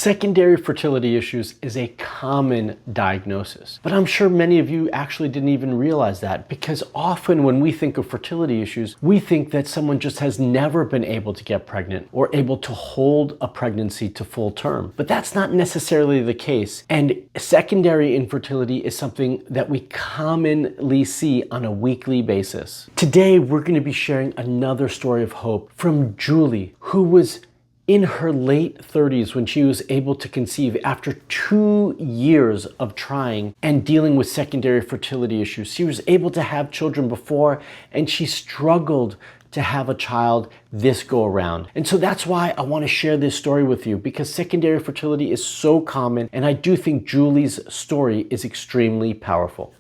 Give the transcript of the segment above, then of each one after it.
Secondary fertility issues is a common diagnosis, but I'm sure many of you actually didn't even realize that, because often when we think of fertility issues, we think that someone just has never been able to get pregnant or able to hold a pregnancy to full term. But that's not necessarily the case. And secondary infertility is something that we commonly see on a weekly basis. Today, we're going to be sharing another story of hope from Julie, who was in her late 30s when she was able to conceive after 2 years of trying and dealing with secondary fertility issues. She was able to have children before, and she struggled to have a child this go around. And so that's why I want to share this story with you, because secondary fertility is so common, and I do think Julie's story is extremely powerful.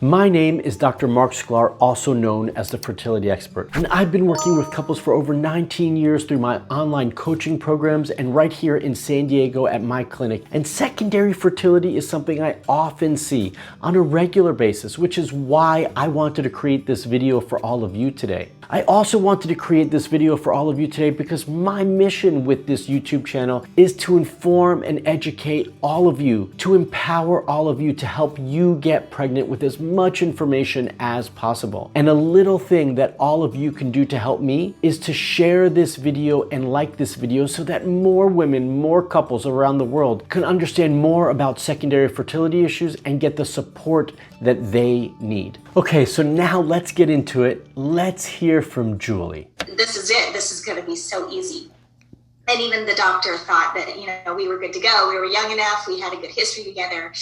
My name is Dr. Marc Sklar, also known as the Fertility Expert, and I've been working with couples for over 19 years through my online coaching programs and right here in San Diego at my clinic. And secondary fertility is something I often see on a regular basis, which is why I wanted to create this video for all of you today. I also wanted to create this video for all of you today because my mission with this YouTube channel is to inform and educate all of you, to empower all of you, to help you get pregnant with as much information as possible. And a little thing that all of you can do to help me is to share this video and like this video so that more women, more couples around the world can understand more about secondary fertility issues and get the support that they need. Okay, so now let's get into it. Let's hear from Julie. This is it. This is going to be so easy. And even the doctor thought that, we were good to go. We were young enough. We had a good history together.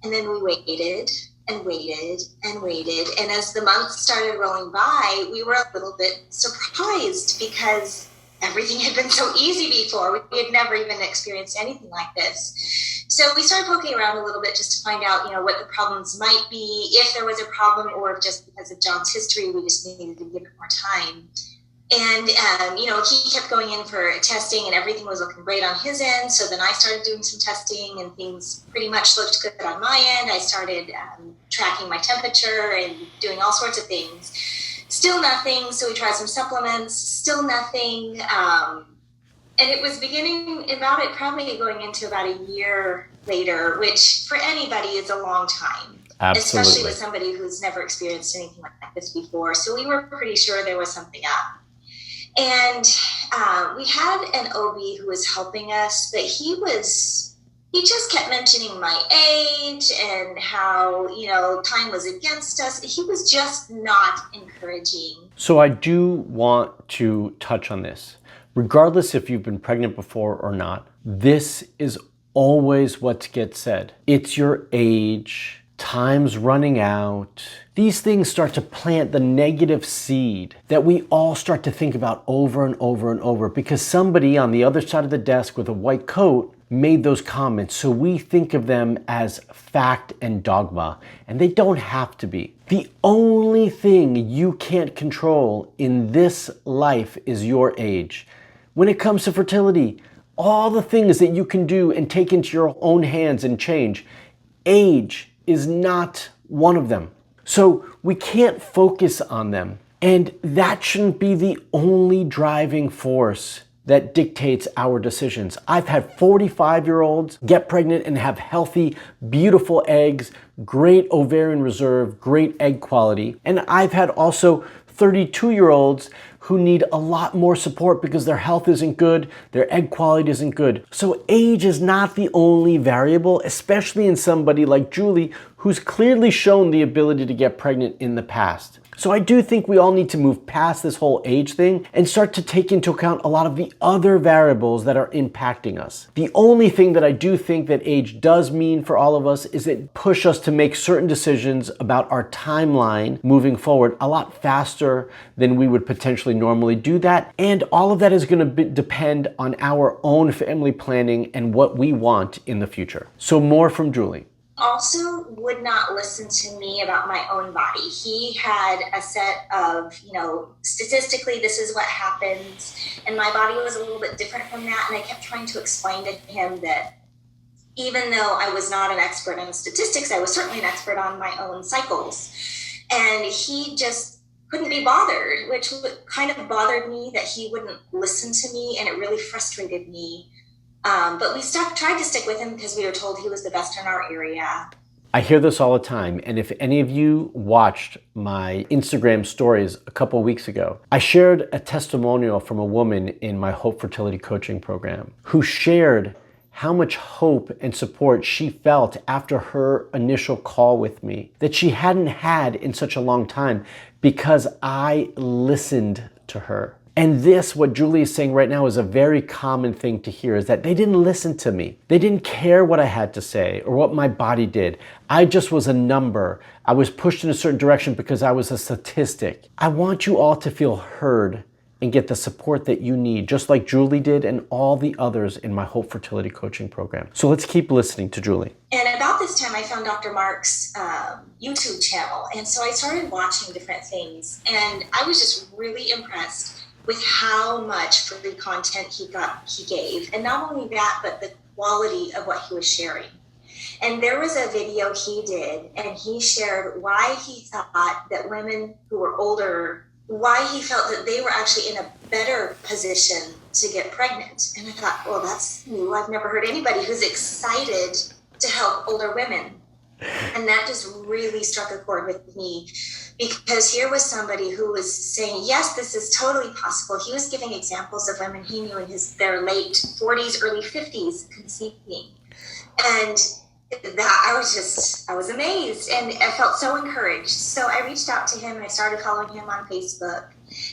And then we waited and waited and waited. And as the months started rolling by, we were a little bit surprised because everything had been so easy before. We had never even experienced anything like this. So we started poking around a little bit just to find out, what the problems might be, if there was a problem, or if just because of John's history, we just needed to give it more time. And, he kept going in for testing and everything was looking great on his end. So then I started doing some testing and things pretty much looked good on my end. I started tracking my temperature and doing all sorts of things. Still nothing. So we tried some supplements, still nothing. And it was probably going into about a year later, which for anybody is a long time. Absolutely. Especially with somebody who's never experienced anything like this before. So we were pretty sure there was something up. And we had an OB who was helping us, but he just kept mentioning my age and how, time was against us. He was just not encouraging. So I do want to touch on this. Regardless if you've been pregnant before or not, this is always what gets said. It's your age, time's running out. These things start to plant the negative seed that we all start to think about over and over and over because somebody on the other side of the desk with a white coat made those comments. So we think of them as fact and dogma, and they don't have to be. The only thing you can't control in this life is your age. When it comes to fertility, all the things that you can do and take into your own hands and change, age is not one of them. So we can't focus on them. And that shouldn't be the only driving force that dictates our decisions. I've had 45-year-olds get pregnant and have healthy, beautiful eggs, great ovarian reserve, great egg quality. And I've had also 32-year-olds who need a lot more support because their health isn't good, their egg quality isn't good. So age is not the only variable, especially in somebody like Julie, who's clearly shown the ability to get pregnant in the past. So I do think we all need to move past this whole age thing and start to take into account a lot of the other variables that are impacting us. The only thing that I do think that age does mean for all of us is it push us to make certain decisions about our timeline moving forward a lot faster than we would potentially normally do that. And all of that is going to depend on our own family planning and what we want in the future. So more from Julie. Also would not listen to me about my own body. He had a set of, statistically, this is what happens. And my body was a little bit different from that. And I kept trying to explain to him that even though I was not an expert on statistics, I was certainly an expert on my own cycles. And he just couldn't be bothered, which kind of bothered me that he wouldn't listen to me, and it really frustrated me. But we tried to stick with him because we were told he was the best in our area. I hear this all the time, and if any of you watched my Instagram stories a couple weeks ago, I shared a testimonial from a woman in my Hope Fertility coaching program who shared how much hope and support she felt after her initial call with me that she hadn't had in such a long time because I listened to her. And this, what Julie is saying right now, is a very common thing to hear, is that they didn't listen to me. They didn't care what I had to say or what my body did. I just was a number. I was pushed in a certain direction because I was a statistic. I want you all to feel heard and get the support that you need, just like Julie did and all the others in my Hope Fertility coaching program. So let's keep listening to Julie. And about this time, I found Dr. Marc's YouTube channel. And so I started watching different things. And I was just really impressed with how much free content he gave. And not only that, but the quality of what he was sharing. And there was a video he did, and he shared why he thought that women who were older, why he felt that they were actually in a better position to get pregnant. And I thought, well, that's new. I've never heard anybody who's excited to help older women. And that just really struck a chord with me, because here was somebody who was saying, yes, this is totally possible. He was giving examples of women he knew in their late 40s, early 50s conceiving. And that I was amazed, and I felt so encouraged. So I reached out to him and I started following him on Facebook.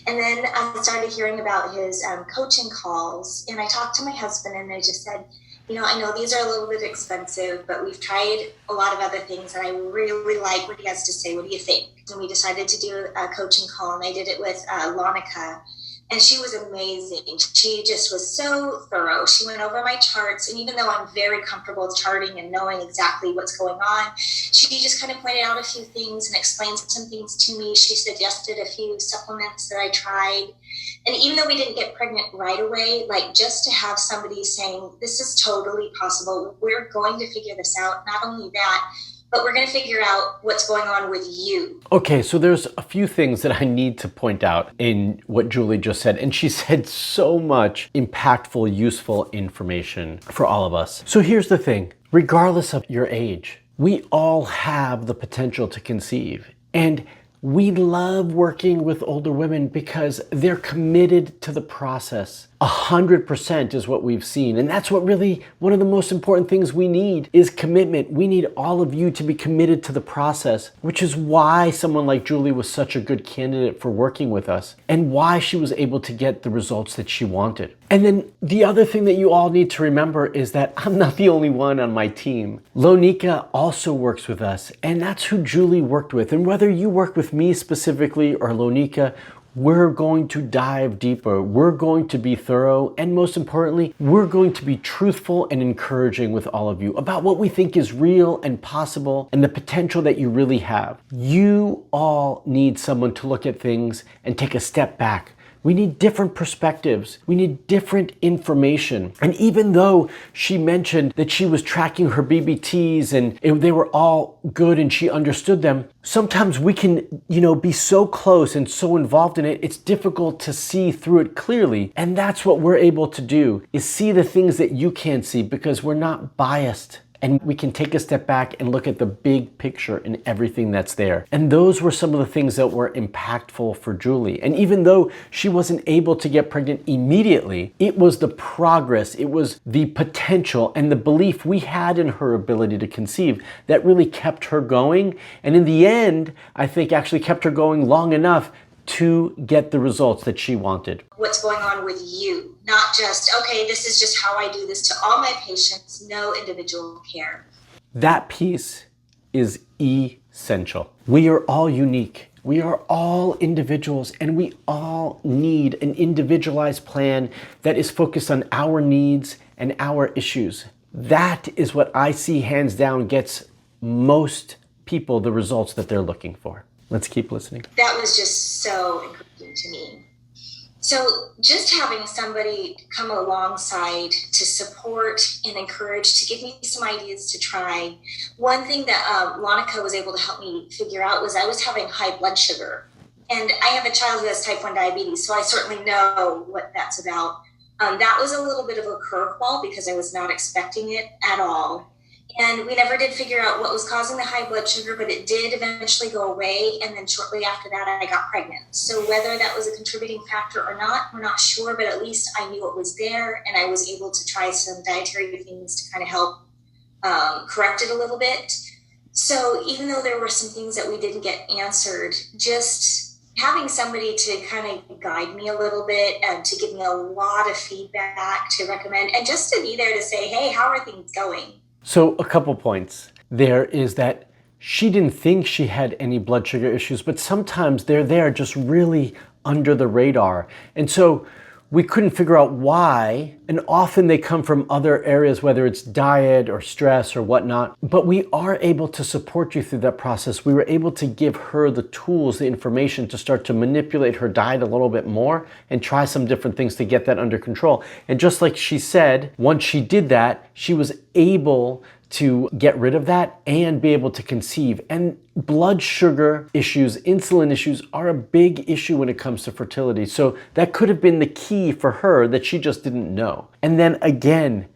And then I started hearing about his coaching calls, and I talked to my husband and I just said, I know these are a little bit expensive, but we've tried a lot of other things, and I really like what he has to say. What do you think? And we decided to do a coaching call, and I did it with Launica, and she was amazing. She just was so thorough. She went over my charts, and even though I'm very comfortable with charting and knowing exactly what's going on, she just kind of pointed out a few things and explained some things to me. She suggested a few supplements that I tried. And even though we didn't get pregnant right away, like, just to have somebody saying, this is totally possible, we're going to figure this out. Not only that, but we're going to figure out what's going on with you. Okay, so there's a few things that I need to point out in what Julie just said. And she said so much impactful, useful information for all of us. So here's the thing, regardless of your age, we all have the potential to conceive. And we love working with older women because they're committed to the process. 100% is what we've seen. And that's what really, one of the most important things we need is commitment. We need all of you to be committed to the process, which is why someone like Julie was such a good candidate for working with us and why she was able to get the results that she wanted. And then the other thing that you all need to remember is that I'm not the only one on my team. Launica also works with us, and that's who Julie worked with. And whether you work with me specifically or Launica, we're going to dive deeper. We're going to be thorough. And most importantly, we're going to be truthful and encouraging with all of you about what we think is real and possible and the potential that you really have. You all need someone to look at things and take a step back. We need different perspectives. We need different information. And even though she mentioned that she was tracking her BBTs and they were all good and she understood them, sometimes we can, be so close and so involved in it, it's difficult to see through it clearly. And that's what we're able to do, is see the things that you can't see because we're not biased. And we can take a step back and look at the big picture and everything that's there. And those were some of the things that were impactful for Julie. And even though she wasn't able to get pregnant immediately, it was the progress, it was the potential and the belief we had in her ability to conceive that really kept her going. And in the end, I think actually kept her going long enough to get the results that she wanted. What's going on with you? Not just, okay, this is just how I do this to all my patients, no individual care. That piece is essential. We are all unique. We are all individuals, and we all need an individualized plan that is focused on our needs and our issues. That is what I see hands down gets most people the results that they're looking for. Let's keep listening. That was just so encouraging to me. So just having somebody come alongside to support and encourage, to give me some ideas to try. One thing that Launica was able to help me figure out was I was having high blood sugar. And I have a child who has type 1 diabetes, so I certainly know what that's about. That was a little bit of a curveball because I was not expecting it at all. And we never did figure out what was causing the high blood sugar, but it did eventually go away. And then shortly after that, I got pregnant. So whether that was a contributing factor or not, we're not sure, but at least I knew it was there, and I was able to try some dietary things to kind of help correct it a little bit. So even though there were some things that we didn't get answered, just having somebody to kind of guide me a little bit and to give me a lot of feedback, to recommend, and just to be there to say, hey, how are things going? So a couple points. There is that she didn't think she had any blood sugar issues, but sometimes they're there just really under the radar. And so we couldn't figure out why, and often they come from other areas, whether it's diet or stress or whatnot, but we are able to support you through that process. We were able to give her the tools, the information to start to manipulate her diet a little bit more and try some different things to get that under control. And just like she said, once she did that, she was able to get rid of that and be able to conceive. And blood sugar issues, insulin issues are a big issue when it comes to fertility. So that could have been the key for her that she just didn't know. And then again,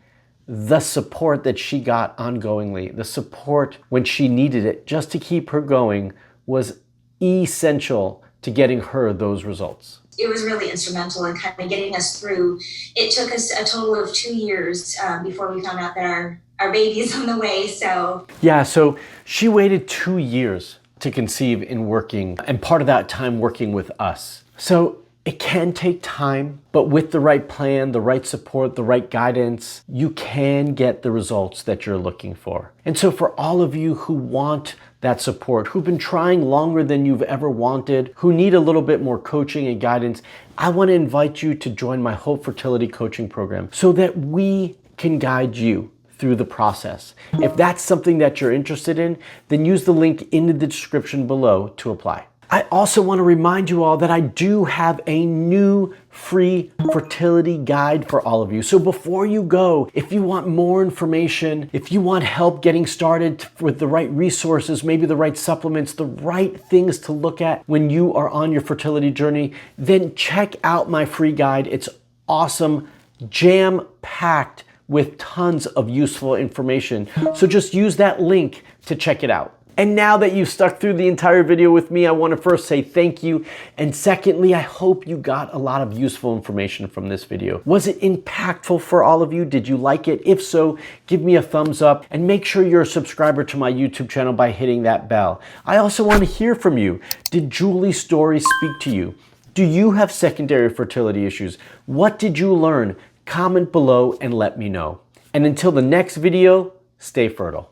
the support that she got ongoingly, the support when she needed it just to keep her going was essential to getting her those results. It was really instrumental in kind of getting us through. It took us a total of 2 years before we found out that our baby is on the way, so. Yeah, so she waited 2 years to conceive in working, and part of that time working with us. So it can take time, but with the right plan, the right support, the right guidance, you can get the results that you're looking for. And so for all of you who want that support, who've been trying longer than you've ever wanted, who need a little bit more coaching and guidance, I want to invite you to join my Hope Fertility Coaching Program so that we can guide you through the process. If that's something that you're interested in, then use the link in the description below to apply. I also want to remind you all that I do have a new free fertility guide for all of you. So before you go, if you want more information, if you want help getting started with the right resources, maybe the right supplements, the right things to look at when you are on your fertility journey, then check out my free guide. It's awesome, jam-packed with tons of useful information. So just use that link to check it out. And now that you've stuck through the entire video with me, I want to first say thank you. And secondly, I hope you got a lot of useful information from this video. Was it impactful for all of you? Did you like it? If so, give me a thumbs up and make sure you're a subscriber to my YouTube channel by hitting that bell. I also want to hear from you. Did Julie's story speak to you? Do you have secondary fertility issues? What did you learn? Comment below and let me know. And until the next video, stay fertile.